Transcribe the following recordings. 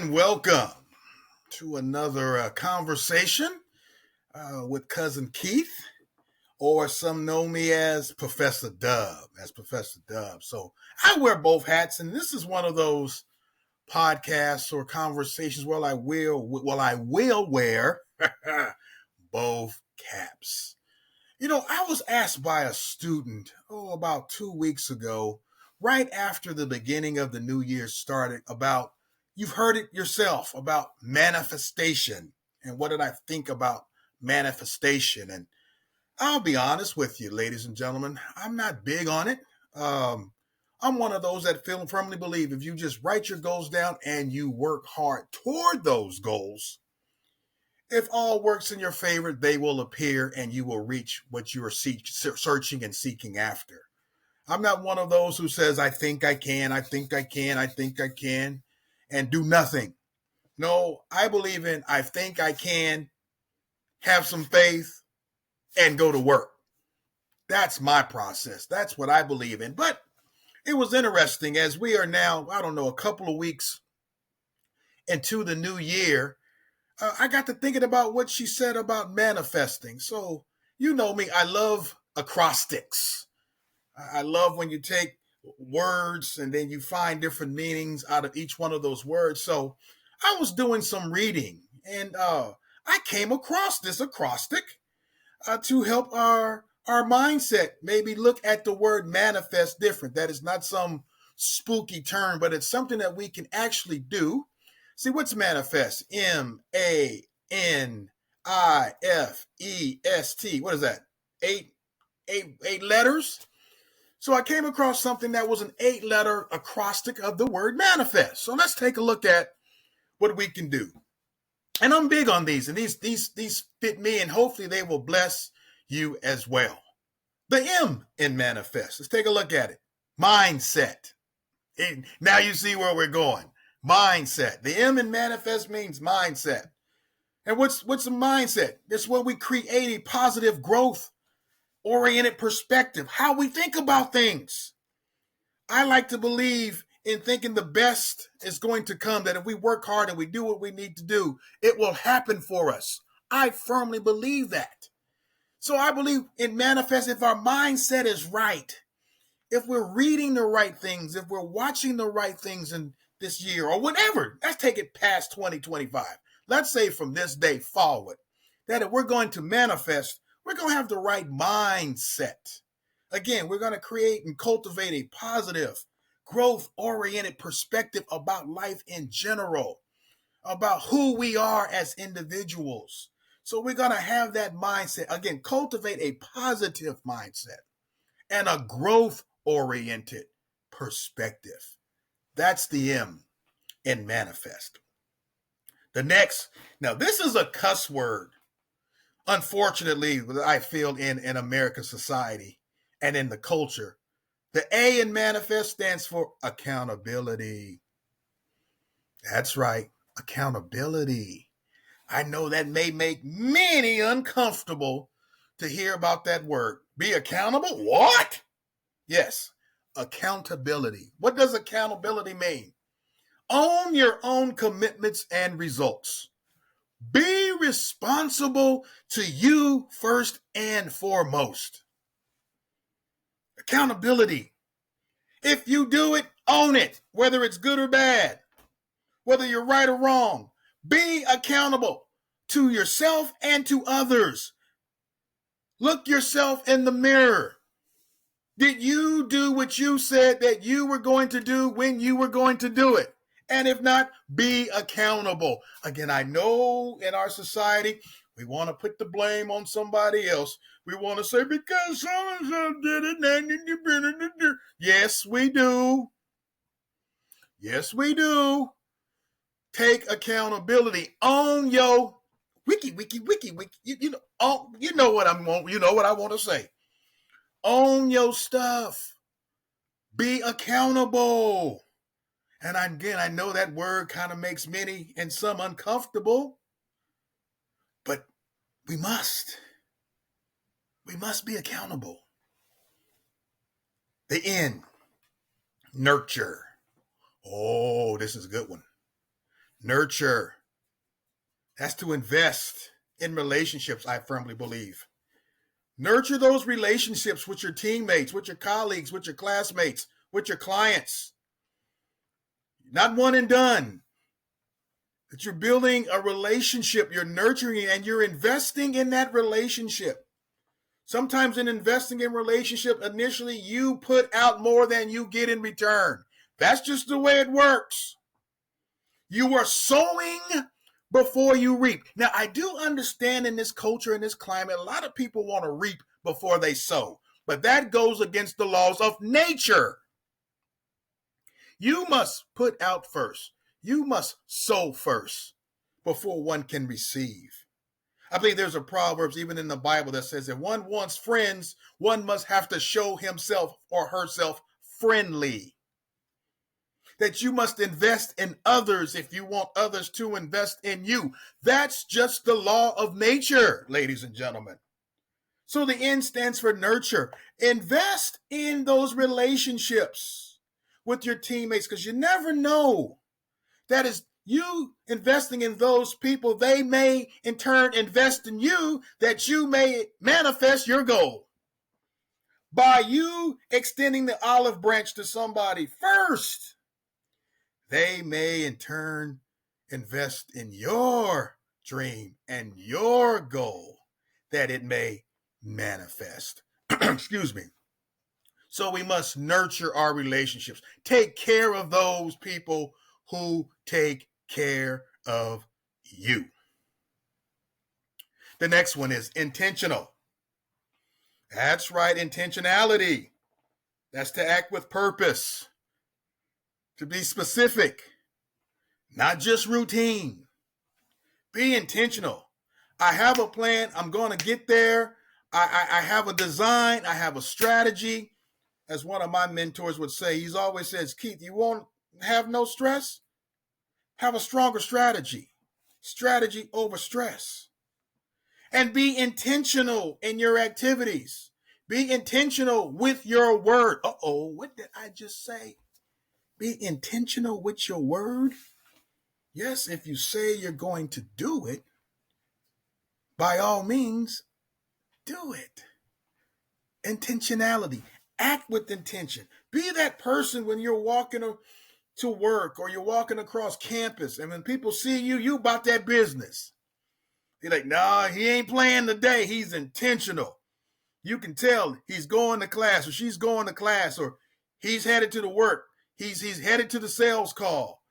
and welcome to another conversation with Cousin Keith, or some know me as Professor Dub. So I wear both hats, and this is one of those podcasts or conversations where I will wear both caps. I was asked by a student, about 2 weeks ago, right after the beginning of the new year started, about, you've heard it yourself, about manifestation. And what did I think about manifestation? And I'll be honest with you, ladies and gentlemen, I'm not big on it. I'm one of those that firmly believe if you just write your goals down and you work hard toward those goals, if all works in your favor, they will appear and you will reach what you are searching and seeking after. I'm not one of those who says, I think I can, and do nothing. No, I believe in I think I can, have some faith, and go to work. That's my process. That's what I believe in. But it was interesting as we are now, a couple of weeks into the new year. I got to thinking about what she said about manifesting. So, you know me, I love acrostics. I love when you take words and then you find different meanings out of each one of those words. So I was doing some reading and I came across this acrostic to help our mindset maybe look at the word manifest different. That is not some spooky term, but it's something that we can actually do. See, what's manifest? Manifest. What is that? Eight letters? So I came across something that was an 8-letter acrostic of the word manifest. So let's take a look at what we can do. And I'm big on these, and these fit me, and hopefully they will bless you as well. The M in manifest. Let's take a look at it. Mindset. Now you see where we're going. Mindset. The M in manifest means mindset. And what's a mindset? It's when we create a positive growth-oriented perspective, how we think about things. I like to believe in thinking the best is going to come, that if we work hard and we do what we need to do, it will happen for us. I firmly believe that. So I believe in manifest if our mindset is right, if we're reading the right things, if we're watching the right things in this year or whatever. Let's take it past 2025. Let's say from this day forward, that if we're going to manifest, we're going to have the right mindset. Again, we're going to create and cultivate a positive, growth-oriented perspective about life in general, about who we are as individuals. So we're going to have that mindset. Again, cultivate a positive mindset and a growth-oriented perspective. That's the M in manifest. The next, now this is a cuss word, unfortunately, I feel in American society and in the culture. The A in manifest stands for accountability. That's right, accountability. I know that may make many uncomfortable to hear about that word. Be accountable? What? Yes, accountability. What does accountability mean? Own your own commitments and results. Be responsible to you first and foremost. Accountability. If you do it, own it, whether it's good or bad, whether you're right or wrong. Be accountable to yourself and to others. Look yourself in the mirror. Did you do what you said that you were going to do when you were going to do it? And if not, be accountable. Again, I know in our society, we want to put the blame on somebody else. We want to say, because so-and-so did it, and you better do. Yes, we do. Yes, we do. Take accountability. Own your wiki. You know what I want to say. Own your stuff. Be accountable. And again, I know that word kind of makes many and some uncomfortable, but we must be accountable. The N, nurture. Oh, this is a good one. Nurture. That's to invest in relationships, I firmly believe. Nurture those relationships with your teammates, with your colleagues, with your classmates, with your clients. Not one and done. That you're building a relationship, you're nurturing it, and you're investing in that relationship. Sometimes in investing in relationship, initially you put out more than you get in return. That's just the way it works. You are sowing before you reap. Now, I do understand in this culture, in this climate, a lot of people want to reap before they sow, but that goes against the laws of nature. You must put out first. You must sow first before one can receive. I believe there's a proverb even in the Bible that says that one wants friends, one must have to show himself or herself friendly. That you must invest in others if you want others to invest in you. That's just the law of nature, ladies and gentlemen. So the N stands for nurture. Invest in those relationships with your teammates because you never know. That is you investing in those people. They may in turn invest in you that you may manifest your goal. By you extending the olive branch to somebody first, they may in turn invest in your dream and your goal that it may manifest. Excuse me. So we must nurture our relationships. Take care of those people who take care of you. The next one is intentional. That's right, intentionality. That's to act with purpose, to be specific, not just routine. Be intentional. I have a plan. I'm going to get there. I have a design. I have a strategy. As one of my mentors would say, he's always says, Keith, you won't have no stress? Have a stronger strategy. Strategy over stress. And be intentional in your activities. Be intentional with your word. What did I just say? Be intentional with your word. Yes, if you say you're going to do it, by all means, do it. Intentionality. Act with intention. Be that person when you're walking to work or you're walking across campus, and when people see you, you about that business. They're like, nah, he ain't playing today. He's intentional. You can tell he's going to class or she's going to class or he's headed to the work. He's headed to the sales call.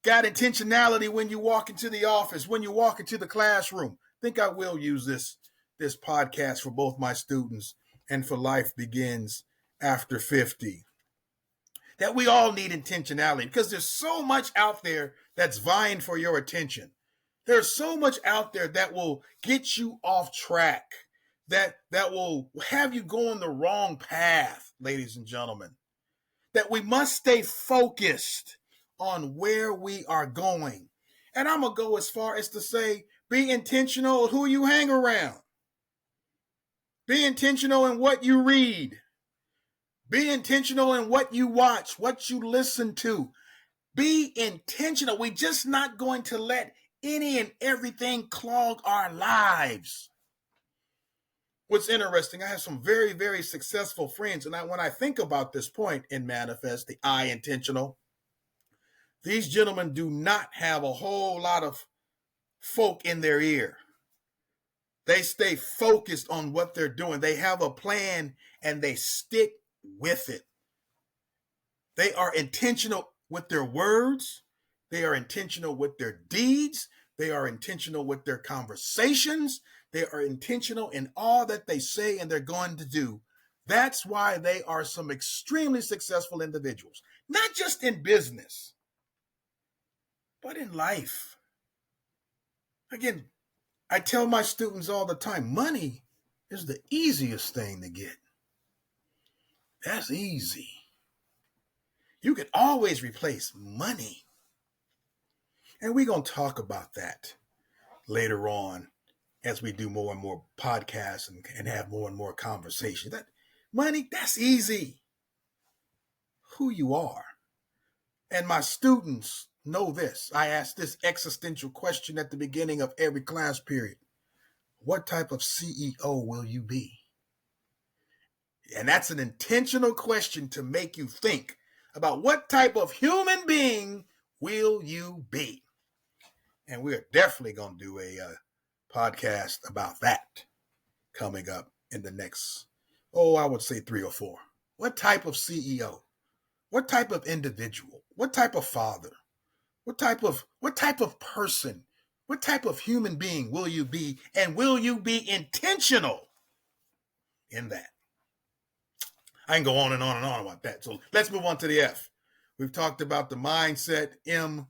Got intentionality when you walk into the office, when you walk into the classroom. I think I will use this podcast for both my students and for Life Begins After 50. That we all need intentionality because there's so much out there that's vying for your attention. There's so much out there that will get you off track, that will have you go on the wrong path, ladies and gentlemen. That we must stay focused on where we are going. And I'm going to go as far as to say, be intentional who you hang around. Be intentional in what you read. Be intentional in what you watch, what you listen to. Be intentional. We're just not going to let any and everything clog our lives. What's interesting, I have some very, very successful friends, and when I think about this point in Manifest, the I intentional, these gentlemen do not have a whole lot of folk in their ear. They stay focused on what they're doing. They have a plan and they stick with it. They are intentional with their words. They are intentional with their deeds. They are intentional with their conversations. They are intentional in all that they say and they're going to do. That's why they are some extremely successful individuals, not just in business, but in life. Again, I tell my students all the time, money is the easiest thing to get. That's easy. You can always replace money. And we're going to talk about that later on as we do more and more podcasts and have more and more conversations. That money, that's easy. Who you are. And my students know this. I ask this existential question at the beginning of every class period. What type of CEO will you be? And that's an intentional question to make you think about what type of human being will you be? And we're definitely going to do a podcast about that coming up in the next, I would say 3 or 4. What type of CEO? What type of individual? What type of father? What type of person? What type of human being will you be? And will you be intentional in that? I can go on and on and on about that. So let's move on to the F. We've talked about the mindset, M,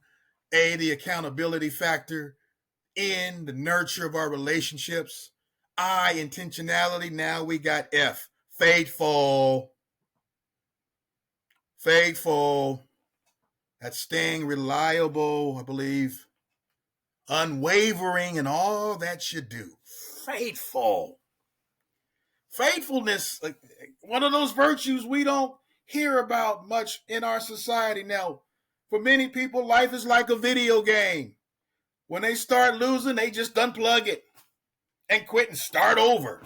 A, the accountability factor, N, the nurture of our relationships, I, intentionality. Now we got F, faithful. Faithful. That's staying reliable, I believe, unwavering in all that you do. Faithful. Faithfulness, one of those virtues we don't hear about much in our society now. For many people, life is like a video game. When they start losing, they just unplug it and quit and start over.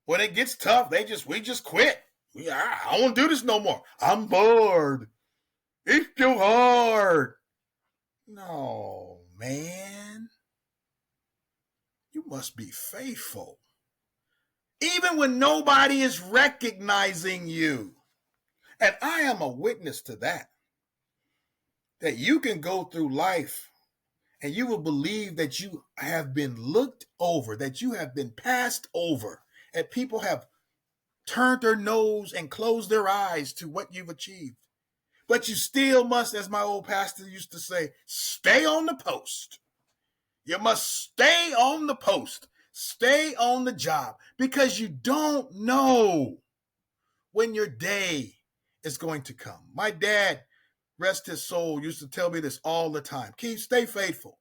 When it gets tough, we just quit. I don't want to do this no more. I'm bored. It's too hard. No, man. You must be faithful. Even when nobody is recognizing you. And I am a witness to that. That you can go through life and you will believe that you have been looked over, that you have been passed over, and people have turned their nose and closed their eyes to what you've achieved. But you still must, as my old pastor used to say, stay on the post. You must stay on the post. Stay on the job because you don't know when your day is going to come. My dad, rest his soul, used to tell me this all the time. Keith, stay faithful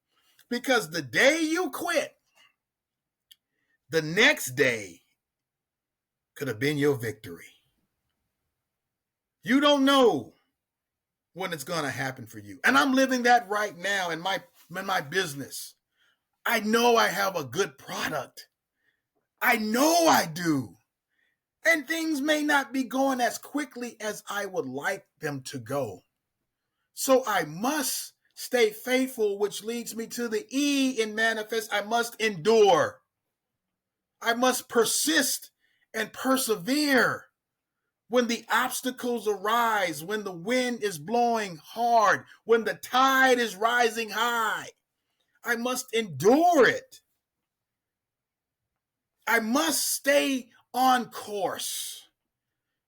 because the day you quit, the next day could have been your victory. You don't know when it's going to happen for you. And I'm living that right now in my business. I know I have a good product. I know I do. And things may not be going as quickly as I would like them to go. So I must stay faithful, which leads me to the E in manifest. I must endure. I must persist and persevere. When the obstacles arise, when the wind is blowing hard, when the tide is rising high, I must endure it. I must stay on course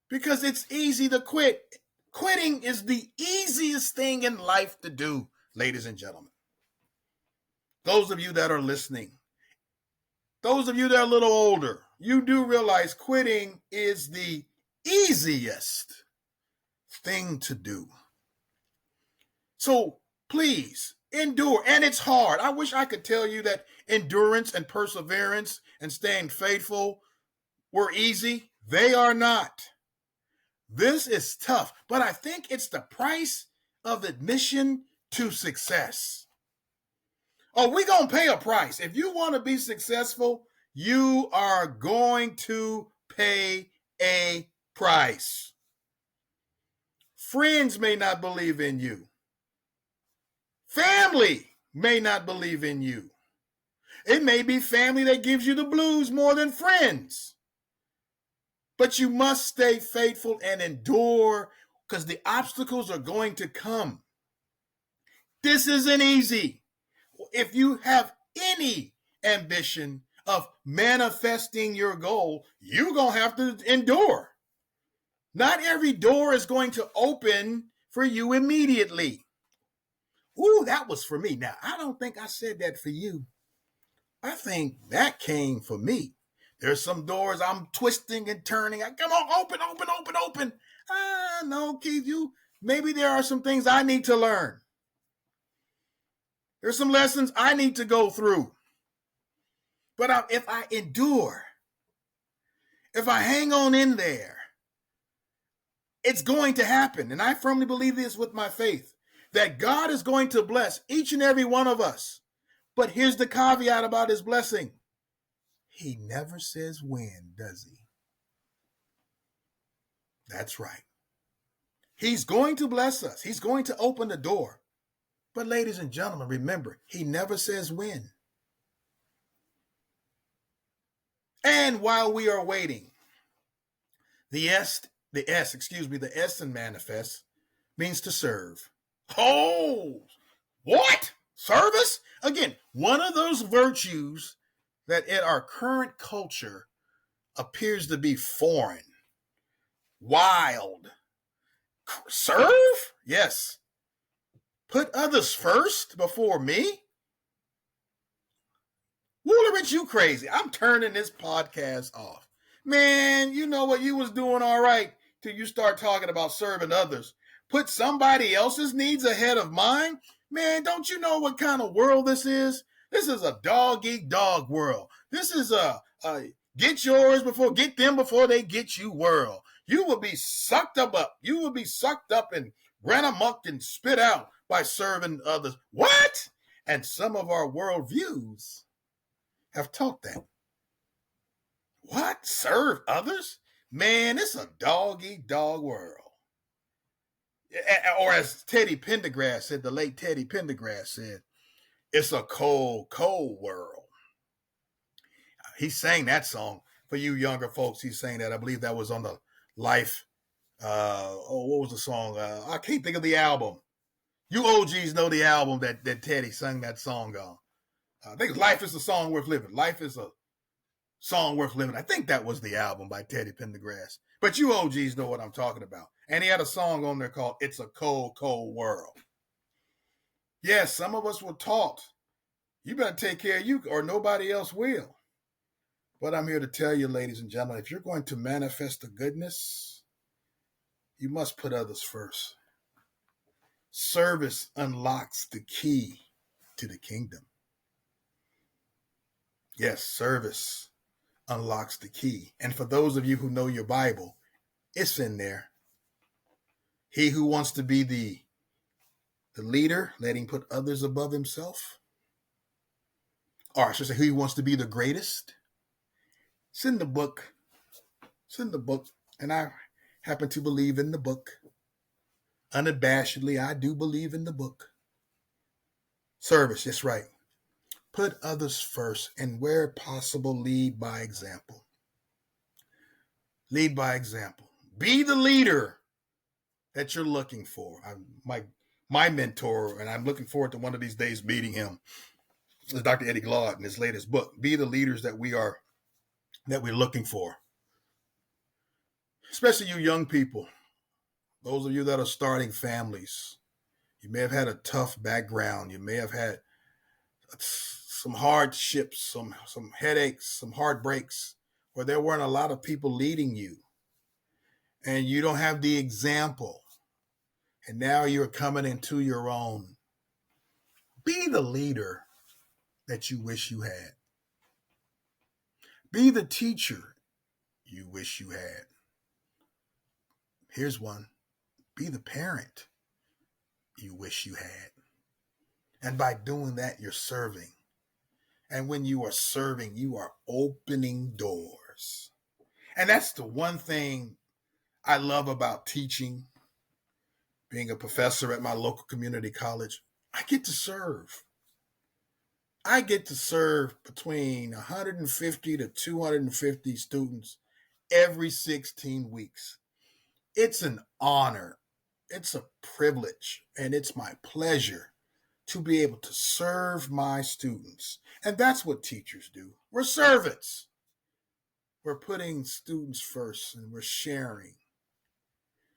because it's easy to quit. Quitting is the easiest thing in life to do, ladies and gentlemen. Those of you that are listening, those of you that are a little older, you do realize quitting is the easiest thing to do. So please endure. And it's hard. I wish I could tell you that endurance and perseverance and staying faithful were easy. They are not. This is tough, but I think it's the price of admission to success. Oh, we're going to pay a price. If you want to be successful, you are going to pay a price. Friends may not believe in you. Family may not believe in you. It may be family that gives you the blues more than friends. But you must stay faithful and endure because the obstacles are going to come. This isn't easy. If you have any ambition of manifesting your goal, you're going to have to endure. Not every door is going to open for you immediately. Ooh, that was for me. Now, I don't think I said that for you. I think that came for me. There's some doors I'm twisting and turning. Come on, open, open, open, open. No, Keith, maybe there are some things I need to learn. There's some lessons I need to go through. But if I endure, if I hang on in there, it's going to happen. And I firmly believe this with my faith. that God is going to bless each and every one of us. But here's the caveat about his blessing. He never says when, does he? That's right. He's going to bless us. He's going to open the door. But ladies and gentlemen, remember, he never says when. And while we are waiting, the S in manifest means to serve. Oh, what? Service? Again, one of those virtues that in our current culture appears to be foreign, wild. Serve? Yes. Put others first before me? Wolaridge, you crazy. I'm turning this podcast off. Man, you know what? You was doing all right till you start talking about serving others. Put somebody else's needs ahead of mine? Man, don't you know what kind of world this is? This is a dog-eat-dog world. This is a get them before they get you world. You will be sucked up. You will be sucked up and ran amok and spit out by serving others. What? And some of our worldviews have taught that. What? Serve others? Man, it's a dog-eat-dog world. Or as Teddy Pendergrass said, the late Teddy Pendergrass said, it's a cold, cold world. He sang that song. For you younger folks, he sang that. I believe that was on the Life. What was the song? I can't think of the album. You OGs know the album that Teddy sang that song on. I think Life is a Song Worth Living. Life is a Song Worth Living. I think that was the album by Teddy Pendergrass. But you OGs know what I'm talking about. And he had a song on there called It's a Cold, Cold World. Yes, some of us were taught, you better take care of you or nobody else will. But I'm here to tell you, ladies and gentlemen, if you're going to manifest the goodness, you must put others first. Service unlocks the key to the kingdom. Yes, service unlocks the key. And for those of you who know your Bible, it's in there. He who wants to be the leader, let him put others above himself. Or I should say, who wants to be the greatest. It's in the book. It's in the book. And I happen to believe in the book. Unabashedly, I do believe in the book. Service, that's right. Put others first and where possible, lead by example. Lead by example. Be the leader that you're looking for. My mentor, and I'm looking forward to one of these days meeting him, is Dr. Eddie Glaude in his latest book. Be the leaders that we're looking for. Especially you young people, those of you that are starting families. You may have had a tough background. You may have had some hardships, some headaches, some heartbreaks, where there weren't a lot of people leading you. And you don't have the example. And now you're coming into your own. Be the leader that you wish you had. Be the teacher you wish you had. Here's one. Be the parent you wish you had. And by doing that, you're serving. And when you are serving, you are opening doors. And that's the one thing I love about teaching, being a professor at my local community college. I get to serve. I get to serve between 150 to 250 students every 16 weeks. It's an honor. It's a privilege. And it's my pleasure to be able to serve my students. And that's what teachers do. We're servants. We're putting students first and we're sharing.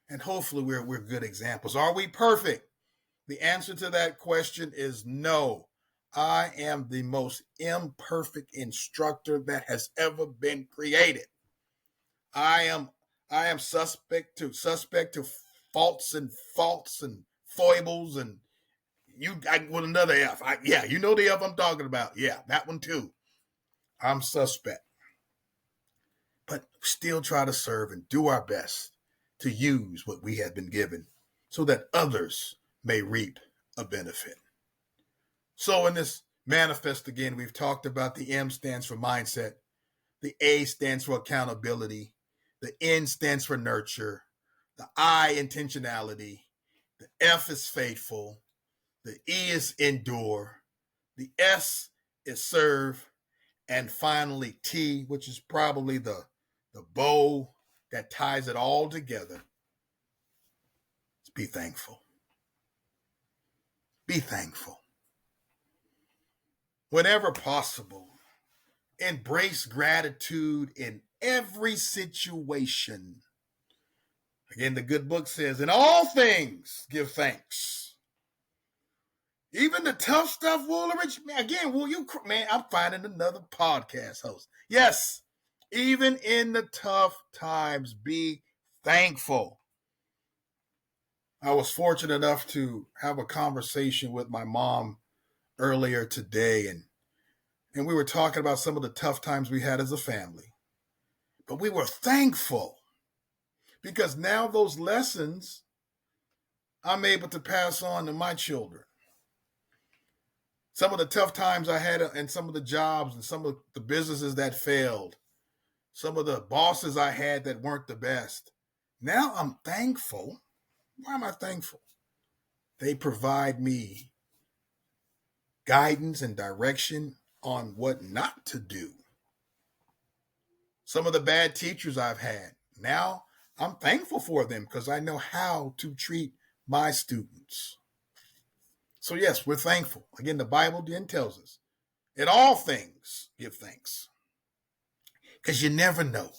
And hopefully we're good examples. Are we perfect? The answer to that question is no. I am the most imperfect instructor that has ever been created. I am suspect to faults and foibles and with another F. You know the F I'm talking about. Yeah, that one too. I'm suspect. But still try to serve and do our best to use what we have been given so that others may reap a benefit. So in this manifest, again, we've talked about the M stands for mindset, the A stands for accountability, the N stands for nurture, the I, intentionality, the F is faithful, the E is endure, the S is serve, and finally T, which is probably the bow that ties it all together, is be thankful. Be thankful. Whenever possible, embrace gratitude in every situation. Again, the good book says, in all things, give thanks. Even the tough stuff, Wolaridge. Again, I'm finding another podcast host. Yes, even in the tough times, be thankful. I was fortunate enough to have a conversation with my mom earlier today, and we were talking about some of the tough times we had as a family. But we were thankful because now those lessons I'm able to pass on to my children. Some of the tough times I had and some of the jobs and some of the businesses that failed, some of the bosses I had that weren't the best. Now I'm thankful. Why am I thankful? They provide me guidance and direction on what not to do. Some of the bad teachers I've had, now I'm thankful for them because I know how to treat my students. So yes, we're thankful. Again, the Bible then tells us, in all things, give thanks. Because you never know.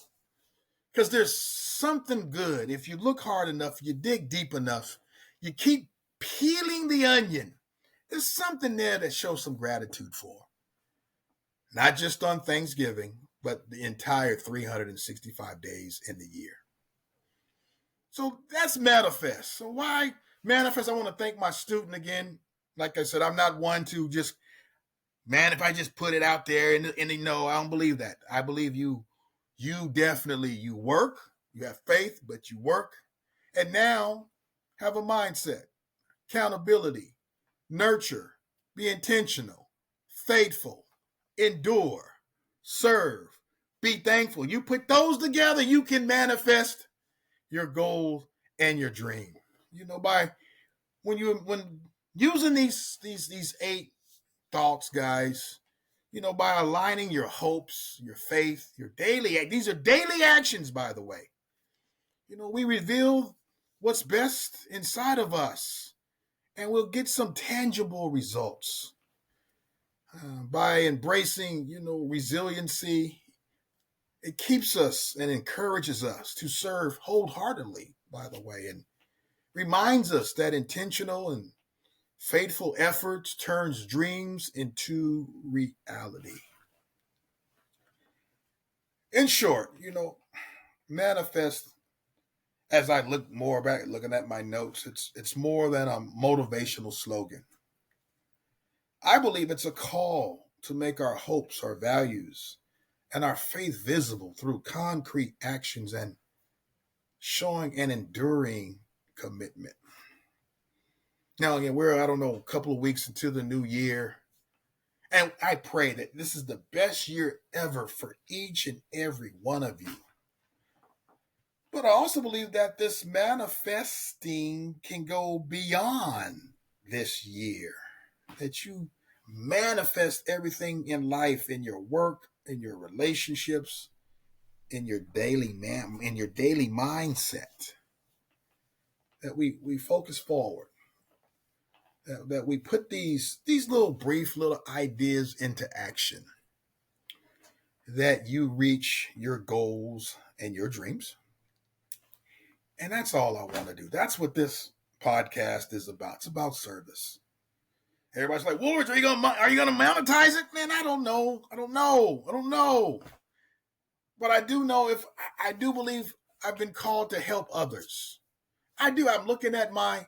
Because there's something good. If you look hard enough, you dig deep enough, you keep peeling the onion, there's something there that shows some gratitude for. Not just on Thanksgiving, but the entire 365 days in the year. So that's manifest. So why manifest? I want to thank my student again. Like I said, I'm not one to just, if I just put it out there and they know, I don't believe that. I believe you definitely, you work, you have faith, but you work. And now have a mindset, accountability, nurture, be intentional, faithful, endure, serve, be thankful. You put those together, you can manifest your goal and your dream. By when using these 8 thoughts, guys, by aligning your hopes, your faith, these are daily actions, by the way. We reveal what's best inside of us, and we'll get some tangible results. By embracing, resiliency, it keeps us and encourages us to serve wholeheartedly, by the way, and reminds us that intentional and faithful efforts turns dreams into reality. In short, manifest, as I look more back, looking at my notes, it's more than a motivational slogan. I believe it's a call to make our hopes, our values, and our faith visible through concrete actions and showing an enduring commitment. Now, again, we're, a couple of weeks into the new year. And I pray that this is the best year ever for each and every one of you. But I also believe that this manifesting can go beyond this year. That you manifest everything in life, in your work, in your relationships, in your daily mindset. That we focus forward. That we put these little brief little ideas into action. That you reach your goals and your dreams. And that's all I want to do. That's what this podcast is about. It's about service. Everybody's like, Wolaridge, are you gonna monetize it? Man, I don't know. But I do know I do believe I've been called to help others. I do. I'm looking at my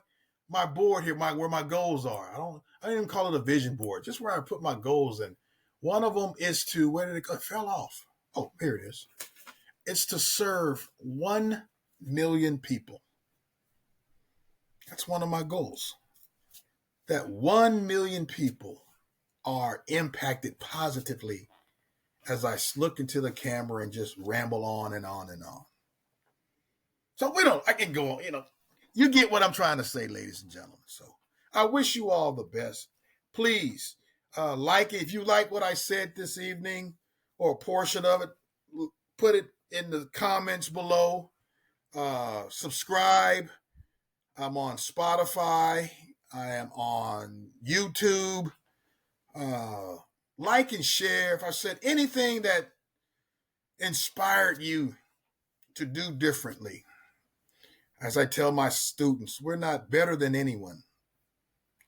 board here, where my goals are. I don't even call it a vision board, just where I put my goals in. One of them is to, where did it go? It fell off. Oh, here it is. It's to serve 1 million people. That's one of my goals. that 1 million people are impacted positively as I look into the camera and just ramble on and on and on. So I can go on, you get what I'm trying to say, ladies and gentlemen. So I wish you all the best. Please like it. If you like what I said this evening or a portion of it, put it in the comments below. Subscribe. I'm on Spotify. I am on YouTube. Like and share. If I said anything that inspired you to do differently, as I tell my students, we're not better than anyone.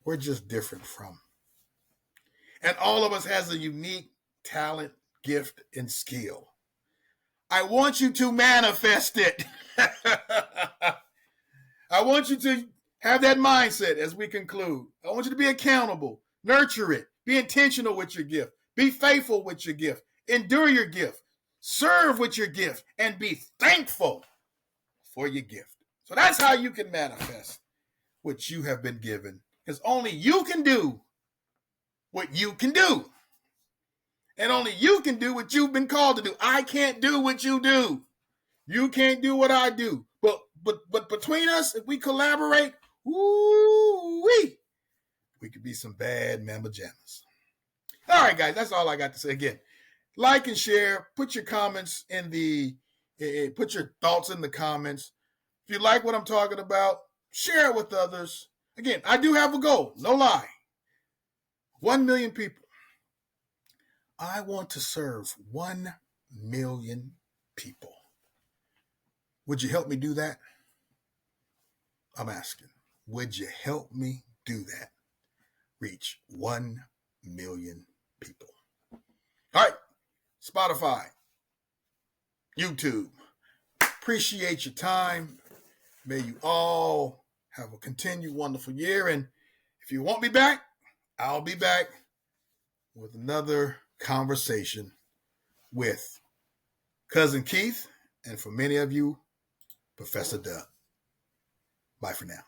We're just different from. And all of us has a unique talent, gift, and skill. I want you to manifest it. I want you to have that mindset as we conclude. I want you to be accountable, nurture it, be intentional with your gift, be faithful with your gift, endure your gift, serve with your gift, and be thankful for your gift. So that's how you can manifest what you have been given, because only you can do what you can do. And only you can do what you've been called to do. I can't do what you do. You can't do what I do. But between us, if we collaborate, we could be some bad mama jammas. All right, guys, that's all I got to say. Again, like and share. Put your comments put your thoughts in the comments. If you like what I'm talking about, share it with others. Again, I do have a goal, no lie. 1 million people. I want to serve 1 million people. Would you help me do that? I'm asking. Would you help me do that? Reach 1 million people. All right. Spotify, YouTube. Appreciate your time. May you all have a continued wonderful year. And if you want me back, I'll be back with another conversation with Cousin Keith, and for many of you, Professor Doug. Bye for now.